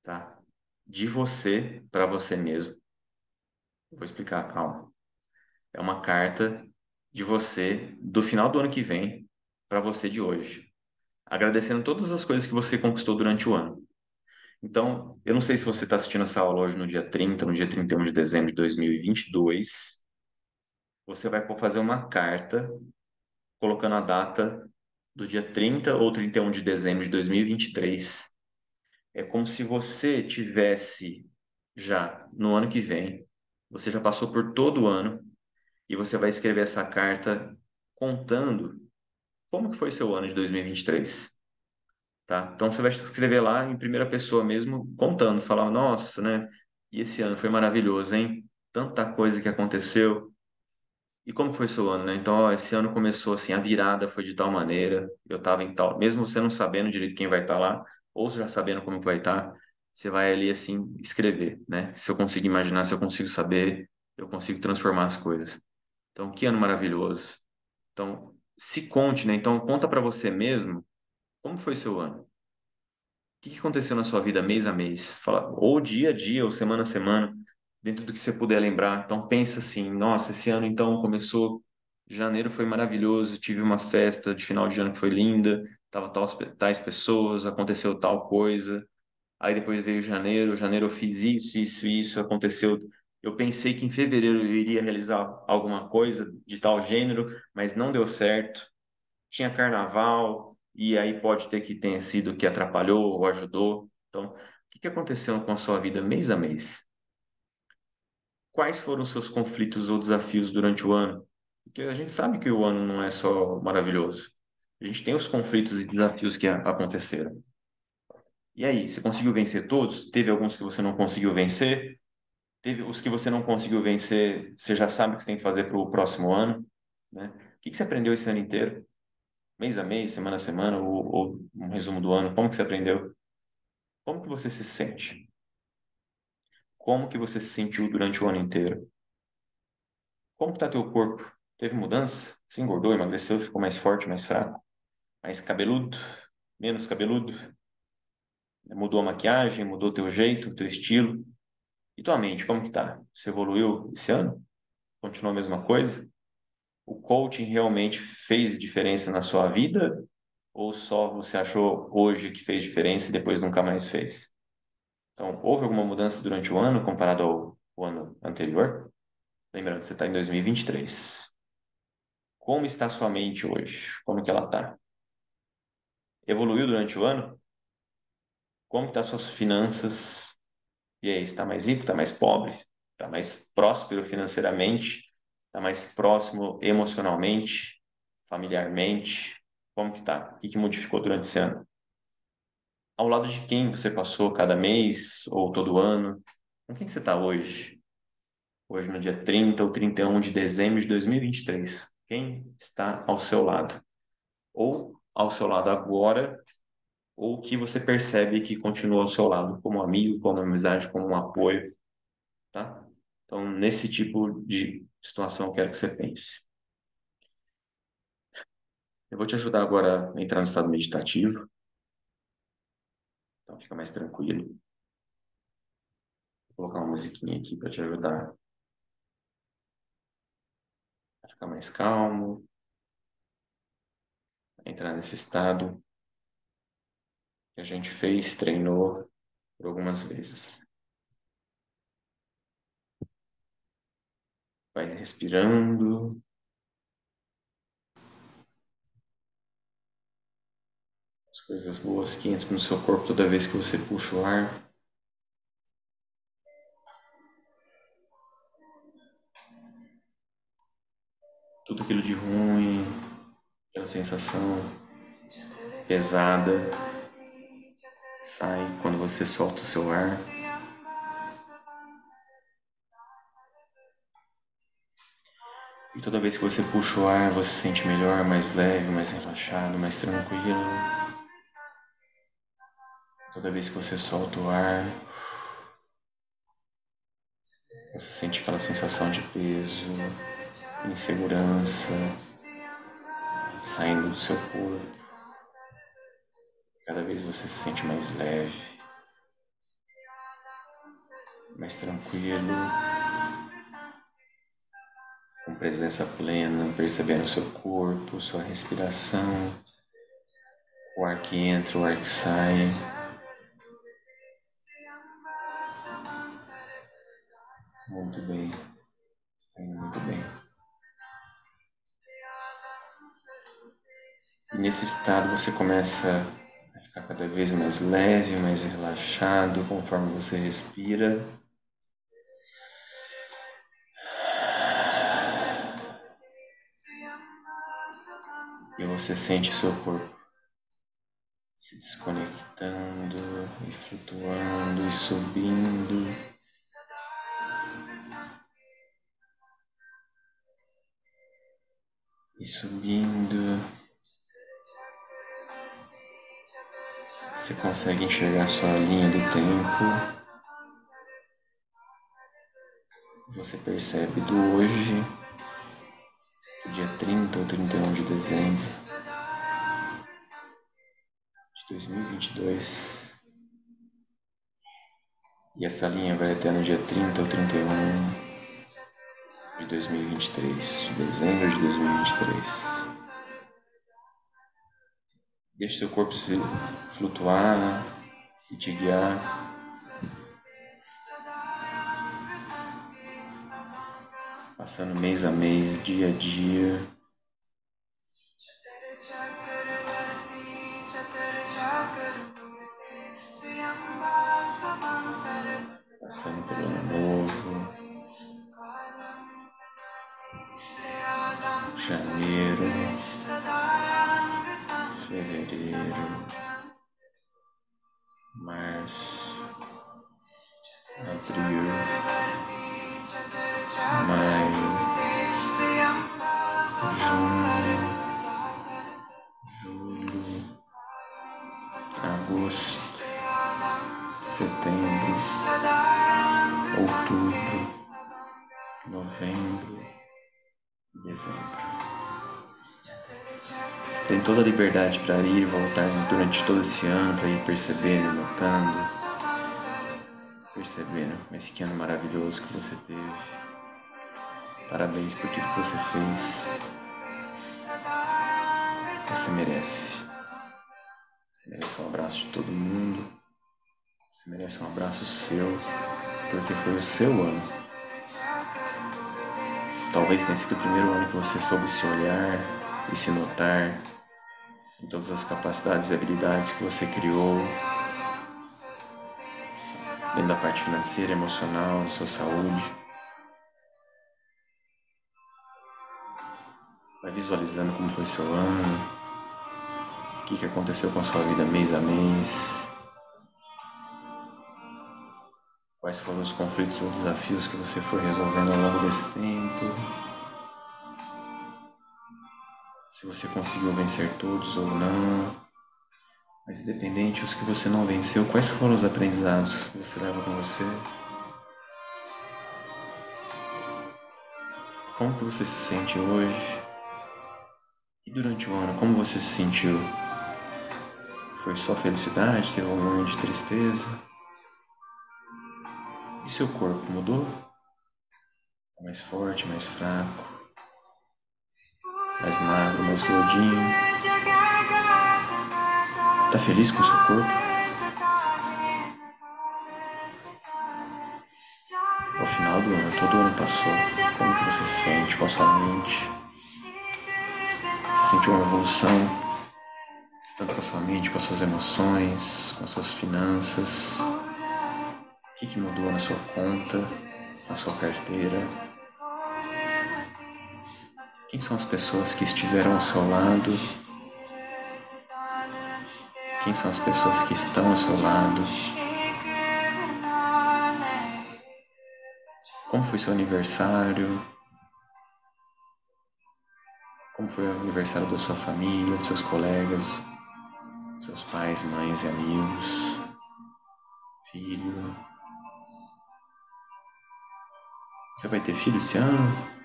A: tá? De você para você mesmo. Eu vou explicar, calma. É uma carta de você do final do ano que vem para você de hoje. agradecendo todas as coisas que você conquistou durante o ano. Então, eu não sei se você está assistindo essa aula hoje no dia 30, no dia 31 de dezembro de 2022. Você vai fazer uma carta colocando a data do dia 30 ou 31 de dezembro de 2023. É como se você tivesse já no ano que vem, você já passou por todo o ano e você vai escrever essa carta contando como que foi seu ano de 2023, tá? Então você vai escrever lá em primeira pessoa mesmo, contando, falar, nossa, né? E esse ano foi maravilhoso, hein? Tanta coisa que aconteceu. E como que foi seu ano, né? Então, ó, esse ano começou assim, a virada foi de tal maneira, eu estava em tal, mesmo você não sabendo direito quem vai estar lá, ou já sabendo como que vai estar, você vai ali assim escrever, né? Se eu consigo imaginar, se eu consigo saber, eu consigo transformar as coisas. Então, que ano maravilhoso. Então, se conte, né? Então, conta para você mesmo como foi seu ano. Que aconteceu na sua vida mês a mês? Fala, ou dia a dia, ou semana a semana, dentro do que você puder lembrar. Então pensa assim, nossa, esse ano então começou, janeiro foi maravilhoso, tive uma festa de final de ano que foi linda, tava tais pessoas, aconteceu tal coisa. Aí depois veio janeiro eu fiz isso, aconteceu. Eu pensei que em fevereiro eu iria realizar alguma coisa de tal gênero, mas não deu certo. Tinha carnaval, e aí pode ter que tenha sido que atrapalhou ou ajudou. Então, o que que aconteceu com a sua vida mês a mês? Quais foram os seus conflitos ou desafios durante o ano? Porque a gente sabe que o ano não é só maravilhoso. A gente tem os conflitos e desafios que aconteceram. E aí, você conseguiu vencer todos? Teve alguns que você não conseguiu vencer? Teve os que você não conseguiu vencer, você já sabe o que você tem que fazer para o próximo ano, né? O que que você aprendeu esse ano inteiro? Mês a mês, semana a semana, ou um resumo do ano, como que você aprendeu? Como que você se sente? Como que você se sentiu durante o ano inteiro? Como que tá teu corpo? Teve mudança? Se engordou, emagreceu, ficou mais forte, mais fraco? Mais cabeludo? Menos cabeludo? Mudou a maquiagem? Mudou teu jeito, teu estilo? E tua mente, como que tá? Você evoluiu esse ano? Continuou a mesma coisa? O coaching realmente fez diferença na sua vida? Ou só você achou hoje que fez diferença e depois nunca mais fez? Então, houve alguma mudança durante o ano comparado ao ano anterior? Lembrando que você está em 2023. Como está sua mente hoje? Como que ela está? Evoluiu durante o ano? Como estão suas finanças? E aí, está mais rico? Está mais pobre? Está mais próspero financeiramente? Está mais próximo emocionalmente? Familiarmente? Como que tá? O que que modificou durante esse ano? Ao lado de quem você passou cada mês ou todo ano? Com quem que você está hoje? Hoje, no dia 30 ou 31 de dezembro de 2023. Quem está ao seu lado? Ou ao seu lado agora, ou que você percebe que continua ao seu lado, como amigo, como amizade, como um apoio, tá? Então, nesse tipo de situação, eu quero que você pense. Eu vou te ajudar agora a entrar no estado meditativo, então fica mais tranquilo. Vou colocar uma musiquinha aqui para te ajudar a ficar mais calmo, a entrar nesse estado que a gente fez, treinou por algumas vezes. Vai respirando, as coisas boas que entram no seu corpo toda vez que você puxa o ar. Tudo aquilo de ruim, aquela sensação pesada, sai quando você solta o seu ar. E toda vez que você puxa o ar, você se sente melhor, mais leve, mais relaxado, mais tranquilo. Toda vez que você solta o ar, você sente aquela sensação de peso, insegurança saindo do seu corpo. Cada vez você se sente mais leve, mais tranquilo, com presença plena, percebendo o seu corpo, sua respiração. O ar que entra, o ar que sai. Muito bem. Está indo muito bem. E nesse estado você começa a ficar cada vez mais leve, mais relaxado, conforme você respira. E você sente o seu corpo se desconectando e flutuando e subindo. E subindo. Você consegue enxergar sua linha do tempo. Você percebe do hoje, do dia 30 ou 31 de dezembro de 2022. E essa linha vai até no dia 30 ou 31 de 2023, de dezembro de 2023. Deixe seu corpo se flutuar e te guiar. Passando mês a mês, dia a dia. Passando pelo ano novo, janeiro, fevereiro, março, abril, maio, junho, julho, agosto, setembro, outubro, novembro e dezembro. Você tem toda a liberdade para ir e voltar durante todo esse ano, para ir percebendo, notando, percebendo esse que ano maravilhoso que você teve. Parabéns por tudo que você fez. Você merece. Você merece um abraço de todo mundo. Você merece um abraço seu, porque foi o seu ano. Talvez tenha sido o primeiro ano que você soube se olhar e se notar em todas as capacidades e habilidades que você criou, dentro da parte financeira, emocional, da sua saúde. Vai visualizando como foi seu ano, o que aconteceu com a sua vida mês a mês, quais foram os conflitos ou desafios que você foi resolvendo ao longo desse tempo, se você conseguiu vencer todos ou não, mas independente os que você não venceu, quais foram os aprendizados que você leva com você? Como que você se sente hoje? E durante o ano, como você se sentiu? Foi só felicidade? Teve um momento de tristeza? E seu corpo mudou? Tá mais forte, mais fraco? Mais magro, mais gordinho? Tá feliz com o seu corpo? Ao final do ano, todo ano passou. Como que você se sente com a sua mente? Você sentiu uma evolução? Tanto com a sua mente, com as suas emoções, com as suas finanças? O que mudou na sua conta, na sua carteira? Quem são as pessoas que estiveram ao seu lado? Quem são as pessoas que estão ao seu lado? Como foi seu aniversário? Como foi o aniversário da sua família, dos seus colegas, seus pais, mães e amigos, filho? Você vai ter filho esse ano?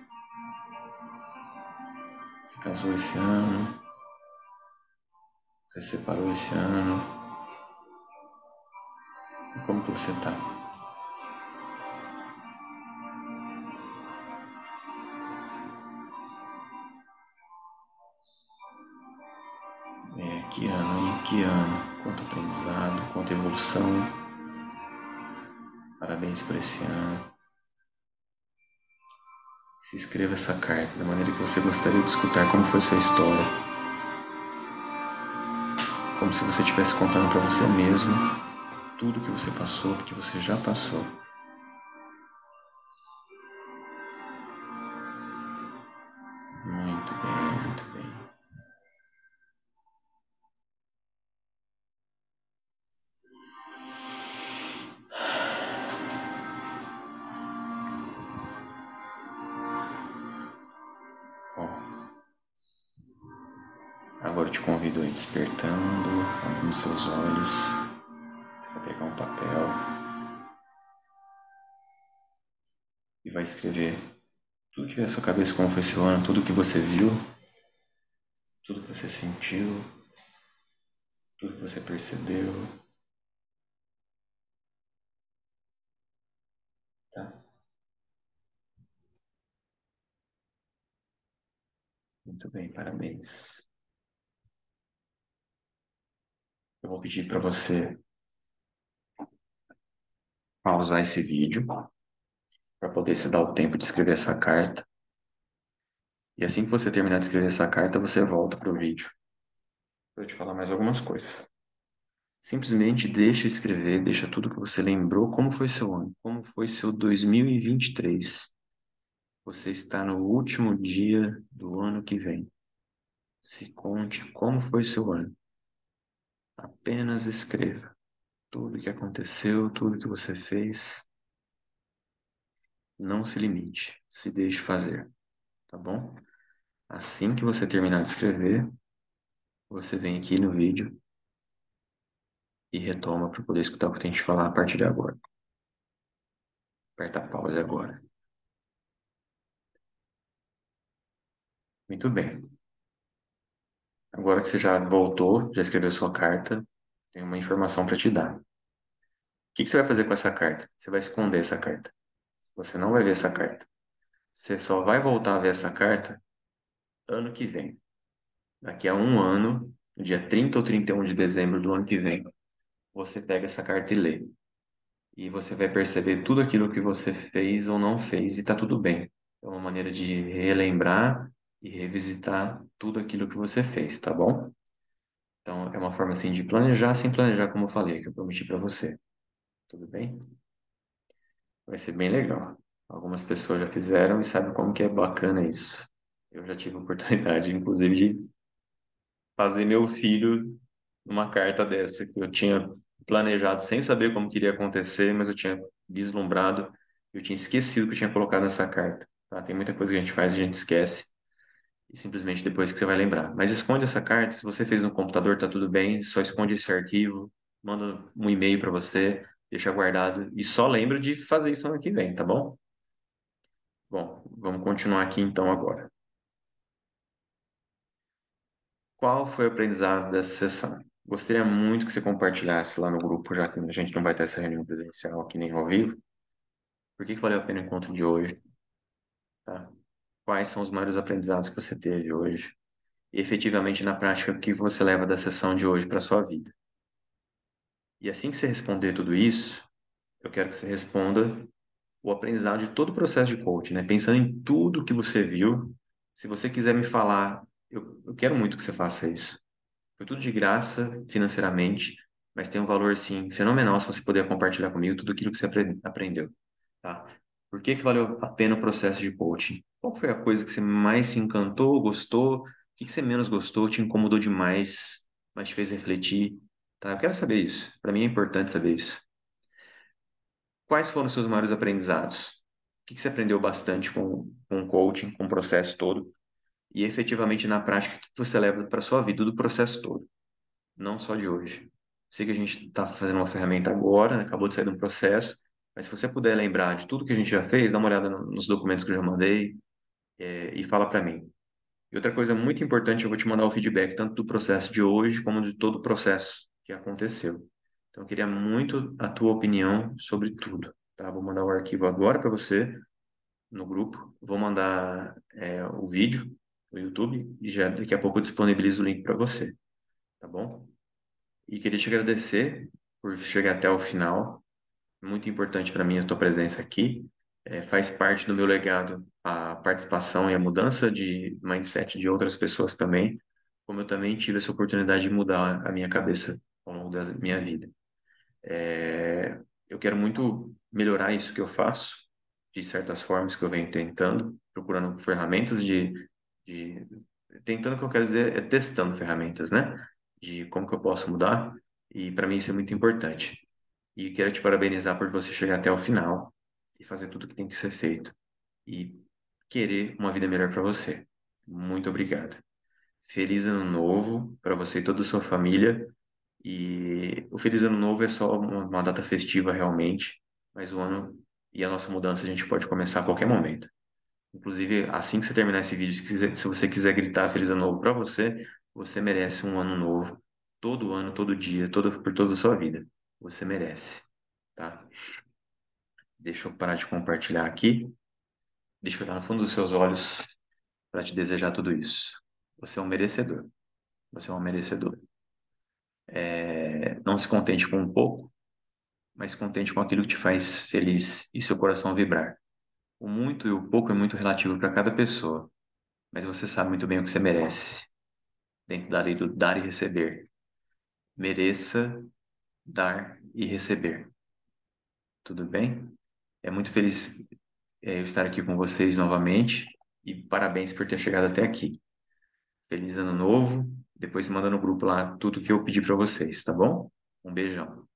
A: Você casou esse ano? Você se separou esse ano? E como que você tá? Que ano, hein? Que ano? Quanto aprendizado, quanta evolução. Parabéns por esse ano. Se escreva essa carta da maneira que você gostaria de escutar como foi sua história. Como se você estivesse contando para você mesmo tudo que você passou, porque você já passou. Muito bem, muito bem. Bom, agora eu te convido a ir despertando, abrindo seus olhos. Você vai pegar um papel e vai escrever tudo que vier à sua cabeça, como foi seu ano, tudo que você viu, tudo que você sentiu, tudo que você percebeu, tá? Muito bem, parabéns. Eu vou pedir para você pausar esse vídeo para poder se dar o tempo de escrever essa carta. E assim que você terminar de escrever essa carta, você volta para o vídeo para eu te falar mais algumas coisas. Simplesmente deixa escrever, deixa tudo que você lembrou, como foi seu ano, como foi seu 2023. Você está no último dia do ano que vem. Se conte como foi seu ano. Apenas escreva tudo o que aconteceu, tudo que você fez. Não se limite, se deixe fazer, tá bom? Assim que você terminar de escrever, você vem aqui no vídeo e retoma para poder escutar o que eu tenho que te falar a partir de agora. Aperta pause agora. Muito bem. Agora que você já voltou, já escreveu sua carta, tem uma informação para te dar. O que que você vai fazer com essa carta? Você vai esconder essa carta. Você não vai ver essa carta. Você só vai voltar a ver essa carta ano que vem. Daqui a um ano, no dia 30 ou 31 de dezembro do ano que vem, você pega essa carta e lê. E você vai perceber tudo aquilo que você fez ou não fez e tá tudo bem. É uma maneira de relembrar e revisitar tudo aquilo que você fez, tá bom? Então, é uma forma assim de planejar sem planejar, como eu falei, que eu prometi para você. Tudo bem? Vai ser bem legal. Algumas pessoas já fizeram e sabem como que é bacana isso. Eu já tive a oportunidade, inclusive, de fazer meu filho numa carta dessa, que eu tinha planejado sem saber como queria acontecer, mas eu tinha vislumbrado, eu tinha esquecido que eu tinha colocado nessa carta. Tá? Tem muita coisa que a gente faz e a gente esquece, e simplesmente depois que você vai lembrar. Mas esconde essa carta, se você fez no computador, tá tudo bem, só esconde esse arquivo, manda um e-mail para você, deixa guardado, e só lembra de fazer isso ano que vem, tá bom? Bom, vamos continuar aqui então agora. Qual foi o aprendizado dessa sessão? Gostaria muito que você compartilhasse lá no grupo, já que a gente não vai ter essa reunião presencial aqui nem ao vivo. Por que que valeu a pena o encontro de hoje? Tá? Quais são os maiores aprendizados que você teve hoje? E efetivamente na prática, o que você leva da sessão de hoje para a sua vida? E assim que você responder tudo isso, eu quero que você responda o aprendizado de todo o processo de coaching, né? Pensando em tudo que você viu. Se você quiser me falar, eu quero muito que você faça isso. Foi tudo de graça financeiramente, mas tem um valor, sim, fenomenal se você puder compartilhar comigo tudo aquilo que você aprendeu, tá? Por que que valeu a pena o processo de coaching? Qual foi a coisa que você mais se encantou, gostou? O que que você menos gostou, te incomodou demais, mas te fez refletir? Tá? Eu quero saber isso. Para mim é importante saber isso. Quais foram os seus maiores aprendizados? O que que você aprendeu bastante com o coaching, com o processo todo? E efetivamente na prática, o que que você leva para sua vida do processo todo? Não só de hoje. Sei que a gente está fazendo uma ferramenta agora, né? Acabou de sair de um processo, mas se você puder lembrar de tudo que a gente já fez, dá uma olhada nos documentos que eu já mandei, e fala para mim. E outra coisa muito importante, eu vou te mandar o feedback tanto do processo de hoje como de todo o processo que aconteceu. Então, eu queria muito a tua opinião sobre tudo, tá? Vou mandar o arquivo agora para você no grupo, vou mandar o vídeo no YouTube e já daqui a pouco eu disponibilizo o link para você. tá bom? E queria te agradecer por chegar até o final. Muito importante para mim a tua presença aqui. Faz parte do meu legado a participação e a mudança de mindset de outras pessoas também, como eu também tive essa oportunidade de mudar a minha cabeça ao longo da minha vida. Eu quero muito melhorar isso que eu faço, de certas formas que eu venho tentando, procurando ferramentas de tentando, o que eu quero dizer é testando ferramentas, né? De como que eu posso mudar, e para mim isso é muito importante. E quero te parabenizar por você chegar até o final e fazer tudo o que tem que ser feito e querer uma vida melhor para você. Muito obrigado. Feliz ano novo para você e toda a sua família. E o Feliz Ano Novo é só uma data festiva realmente, mas o ano e a nossa mudança a gente pode começar a qualquer momento. Inclusive, assim que você terminar esse vídeo, se você quiser gritar Feliz Ano Novo para você, você merece um ano novo, todo ano, todo dia, por toda a sua vida. Você merece, tá? Deixa eu parar de compartilhar aqui. Deixa eu olhar no fundo dos seus olhos para te desejar tudo isso. Você é um merecedor. Você é um merecedor. Não se contente com um pouco, mas contente com aquilo que te faz feliz e seu coração vibrar. O muito e o pouco é muito relativo para cada pessoa, mas você sabe muito bem o que você merece, dentro da lei do dar e receber. Mereça dar e receber. Tudo bem? É muito feliz eu estar aqui com vocês novamente e parabéns por ter chegado até aqui. Feliz ano novo. Depois manda no grupo lá tudo que eu pedi para vocês, tá bom? Um beijão.